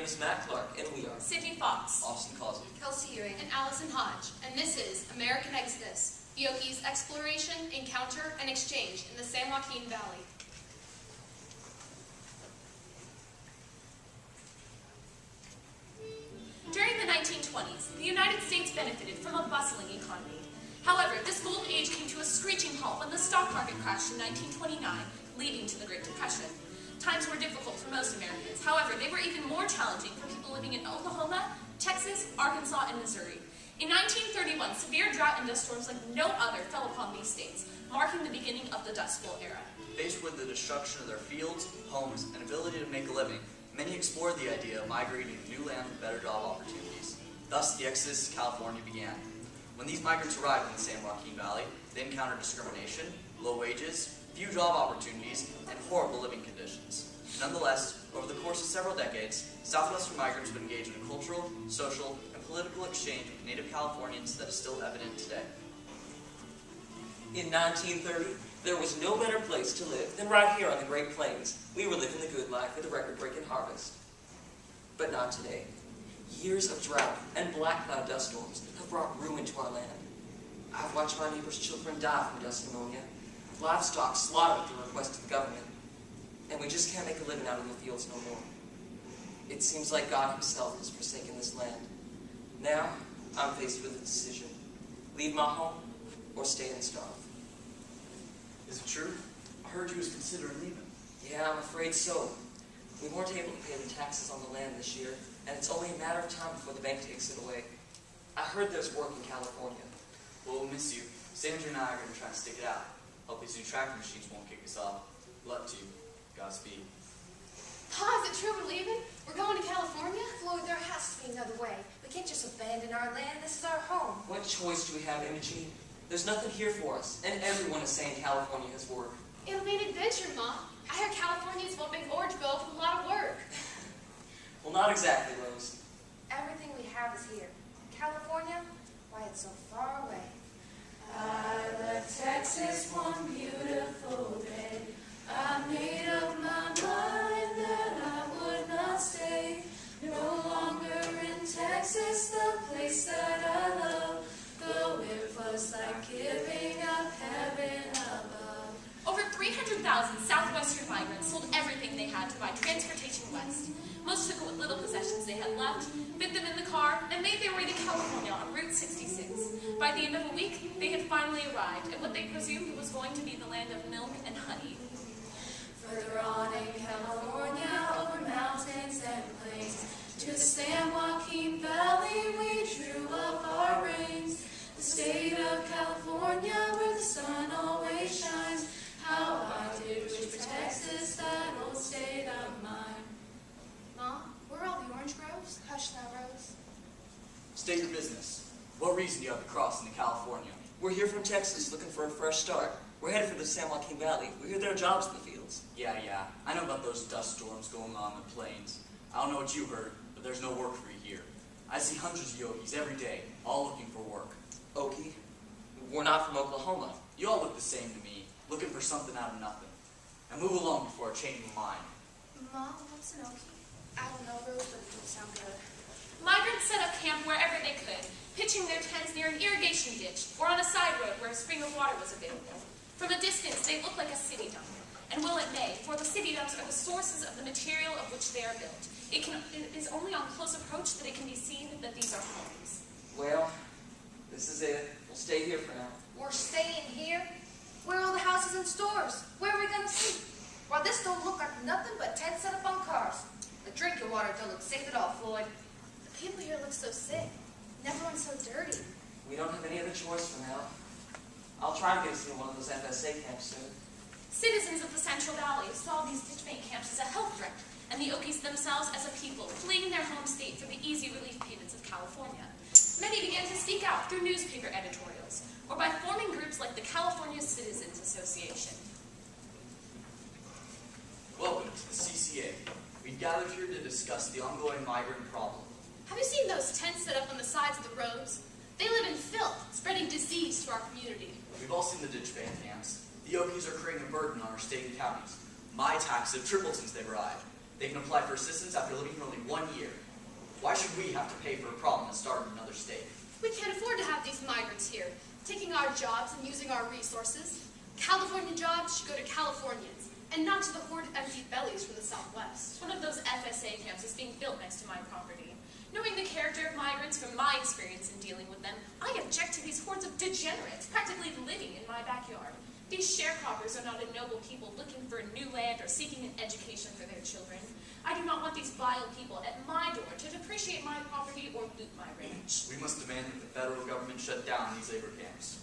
name is Matt Clark, and we are Sydney Fox, Austin Causey, Kelsey Ewing, and Allison Hodge, and this is American Exodus, the Okies' exploration, encounter, and exchange in the San Joaquin Valley. During the 1920s, the United States benefited from a bustling economy. However, this golden age came to a screeching halt when the stock market crashed in 1929, leading to the Great Depression. Times were difficult for most Americans. However, they were even more challenging for people living in Oklahoma, Texas, Arkansas, and Missouri. In 1931, severe drought and dust storms like no other fell upon these states, marking the beginning of the Dust Bowl era. faced with the destruction of their fields, homes, and ability to make a living, many explored the idea of migrating to new land with better job opportunities. Thus, the exodus to California began. When these migrants arrived in the San Joaquin Valley, they encountered discrimination, low wages, few job opportunities, and horrible living conditions. Nonetheless, over the course of several decades, Southwestern migrants would engage in a cultural, social, and political exchange with native Californians that is still evident today. In 1930, there was no better place to live than right here on the Great Plains. We were living the good life with a record-breaking harvest. But not today. Years of drought and black cloud dust storms have brought ruin to our land. I've watched my neighbors' children die from dust pneumonia, livestock slaughtered at the request of the government, and we just can't make a living out in the fields no more. It seems like God himself has forsaken this land. Now, I'm faced with a decision. Leave my home or stay and starve. Is it true? I heard you was considering leaving. Yeah, I'm afraid so. We weren't able to pay the taxes on the land this year, and it's only a matter of time before the bank takes it away. I heard there's work in California. Well, we'll miss you. Sandra and I are going to try and stick it out. Hope these new tractor machines won't kick us off. Luck to you. Godspeed. Pa, is it true we're leaving? We're going to California? Floyd, there has to be another way. We can't just abandon our land. This is our home. What choice do we have, Imogene? There's nothing here for us, and everyone is saying California has work. It'll be an adventure, Ma. I hear California's one big orange belt with a lot of work. Well, not exactly, Rose. Everything we have is here. California? Why, it's so far away. I left Texas one beautiful day. I made up my mind that I would not stay. No longer in Texas, the place that I love. Though it was like giving up heaven above. Over 300,000 Southwestern migrants sold everything they had to buy transportation west. Most took what little possessions they had left, fit them in the car, and made their way to California on Route 66. By the end of a week, they had finally arrived at what they presumed was going to be the land of milk and honey. Further on in California, over mountains and plains, to the San Joaquin Valley we drew up our reins. The state of California where the sun always shines. How I did wish for Texas, that old state of mine. Ma, where are all the orange groves? Hush now, Rose. State your business. What reason do you have to cross into California? We're here from Texas looking for a fresh start. We're headed for the San Joaquin Valley. We hear there are jobs in the fields. Yeah. I know about those dust storms going on in the plains. I don't know what you heard, but there's no work for you here. I see hundreds of Okies every day, all looking for work. Okie? We're not from Oklahoma. You all look the same to me, looking for something out of nothing. Now move along before I change my mind. Ma, what's an Okie? I don't know, Rose, but it doesn't sound good. Migrants set up camp wherever they could, pitching their tents near an irrigation ditch or on a side road where a spring of water was available. From a distance, they look like a city dump. And well it may, for the city dumps are the sources of the material of which they are built. It is only on close approach that it can be seen that these are homes. Well, this is it. We'll stay here for now. We're staying here? Where are all the houses and stores? Where are we going to sleep? Why, this don't look like nothing but tents set up on cars. The drinking water don't look safe at all, Floyd. The people here look so sick, and everyone's so dirty. We don't have any other choice for now. I'll try and get us into one of those FSA camps soon. Citizens of the Central Valley saw these ditchbank camps as a health threat, and the Okies themselves as a people fleeing their home state for the easy relief payments of California. Many began to speak out through newspaper editorials, or by forming groups like the California Citizens Association. Welcome to the CCA. We've gathered here to discuss the ongoing migrant problem. Have you seen those tents set up on the sides of the roads? They live in filth, spreading disease to our community. We've all seen the ditch band camps. The Okies are creating a burden on our state and counties. My taxes have tripled since they've arrived. They can apply for assistance after living here only 1 year. Why should we have to pay for a problem that started in another state? We can't afford to have these migrants here, taking our jobs and using our resources. California jobs should go to Californians, and not to the horde of empty bellies from the Southwest. One of those FSA camps is being built next to my property. Knowing the character of migrants from my experience in dealing with them, I object to these hordes of degenerates practically living in my backyard. These sharecroppers are not a noble people looking for new land or seeking an education for their children. I do not want these vile people at my door to depreciate my property or loot my ranch. We must demand that the federal government shut down these labor camps.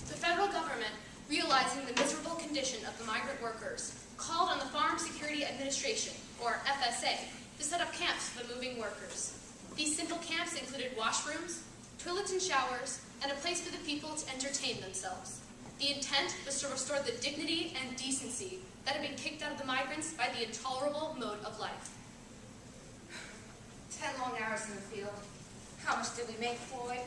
The federal government, realizing the miserable condition of the migrant workers, called on the Farm Security Administration, or FSA, to set up camps for the moving workers. These simple camps included washrooms, toilets and showers, and a place for the people to entertain themselves. The intent was to restore the dignity and decency that had been kicked out of the migrants by the intolerable mode of life. 10 long hours in the field. How much did we make, Floyd?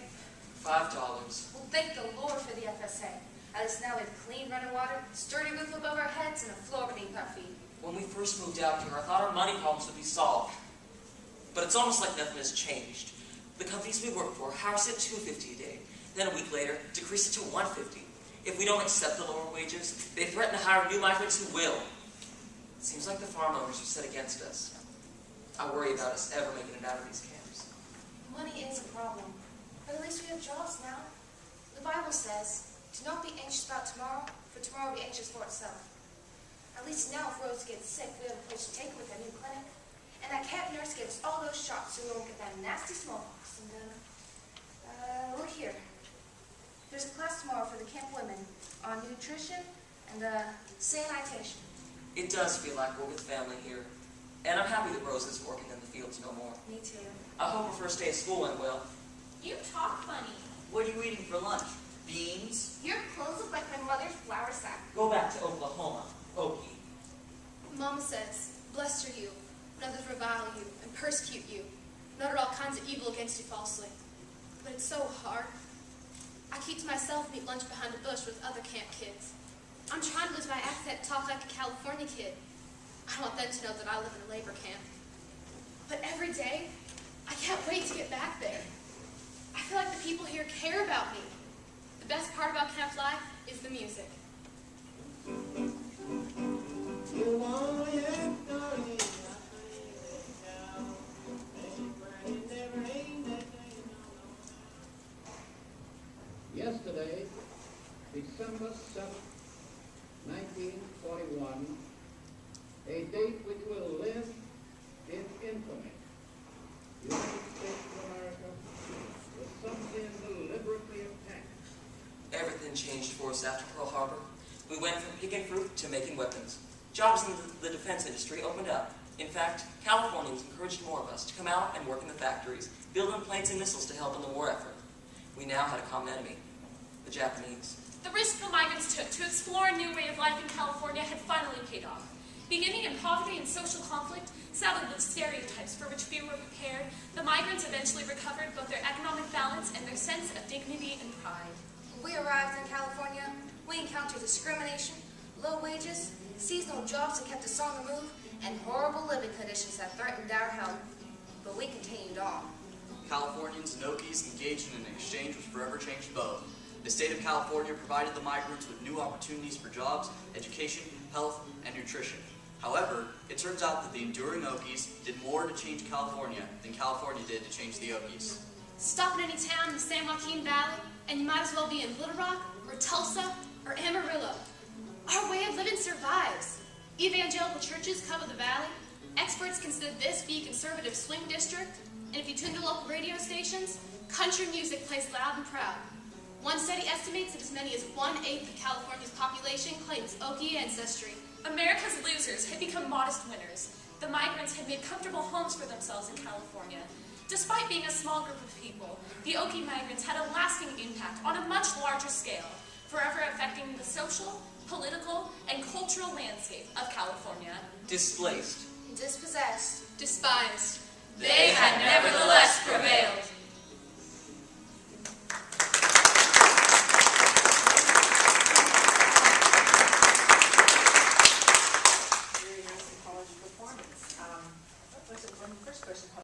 $5. Well, thank the Lord for the FSA. At least now we have clean running water, sturdy roof above our heads, and a floor beneath our feet. When we first moved out here, I thought our money problems would be solved. But it's almost like nothing has changed. The companies we work for hire us at $2.50 a day. Then a week later, decrease it to $1.50. If we don't accept the lower wages, they threaten to hire new migrants who will. It seems like the farm owners are set against us. I worry about us ever making it out of these camps. Money is a problem, but at least we have jobs now. The Bible says, do not be anxious about tomorrow, for tomorrow will be anxious for itself. At least now if Rose gets sick, we have a place to take her with a new clinic. And that camp nurse gives all those shots so we won't get that nasty smallpox. And look here. There's a class tomorrow for the camp women on nutrition and sanitation. It does feel like we're with family here. And I'm happy that Rose isn't working in the fields no more. Me too. I hope her first day of school went well. You talk funny. What are you eating for lunch? Beans? Your clothes look like my mother's flour sack. Go back to Oklahoma, Okie. Mama says, blessed are you when others revile you and persecute you, and utter all kinds of evil against you falsely. But it's so hard. I keep to myself and eat lunch behind a bush with other camp kids. I'm trying to lose my accent and talk like a California kid. I don't want them to know that I live in a labor camp. But every day, I can't wait to get back there. I feel like the people here care about me. The best part about camp life is the music. Yesterday, December 7th, 1941, a date which will live in infamy. The United States of America was suddenly and deliberately attacked. Everything changed for us after Pearl Harbor. We went from picking fruit to making weapons. Jobs in the defense industry opened up. In fact, Californians encouraged more of us to come out and work in the factories, building planes and missiles to help in the war effort. We now had a common enemy, the Japanese. The risk the migrants took to explore a new way of life in California had finally paid off. Beginning in poverty and social conflict, saddled with stereotypes for which few were prepared, the migrants eventually recovered both their economic balance and their sense of dignity and pride. When we arrived in California, we encountered discrimination, low wages, seasonal jobs that kept us on the move, and horrible living conditions that threatened our health. But we continued on. Californians and Okies engaged in an exchange which forever changed both. The state of California provided the migrants with new opportunities for jobs, education, health, and nutrition. However, it turns out that the enduring Okies did more to change California than California did to change the Okies. Stop in any town in the San Joaquin Valley, and you might as well be in Little Rock, or Tulsa, or Amarillo. Our way of living survives. Evangelical churches cover the valley. Experts consider this be a conservative swing district. And if you tune to local radio stations, country music plays loud and proud. One study estimates that as many as 1/8 of California's population claims Okie ancestry. America's losers had become modest winners. The migrants had made comfortable homes for themselves in California. Despite being a small group of people, the Okie migrants had a lasting impact on a much larger scale, forever affecting the social, political, and cultural landscape of California. Displaced. Dispossessed. Despised. They had nevertheless prevailed. Very nice college performance. first person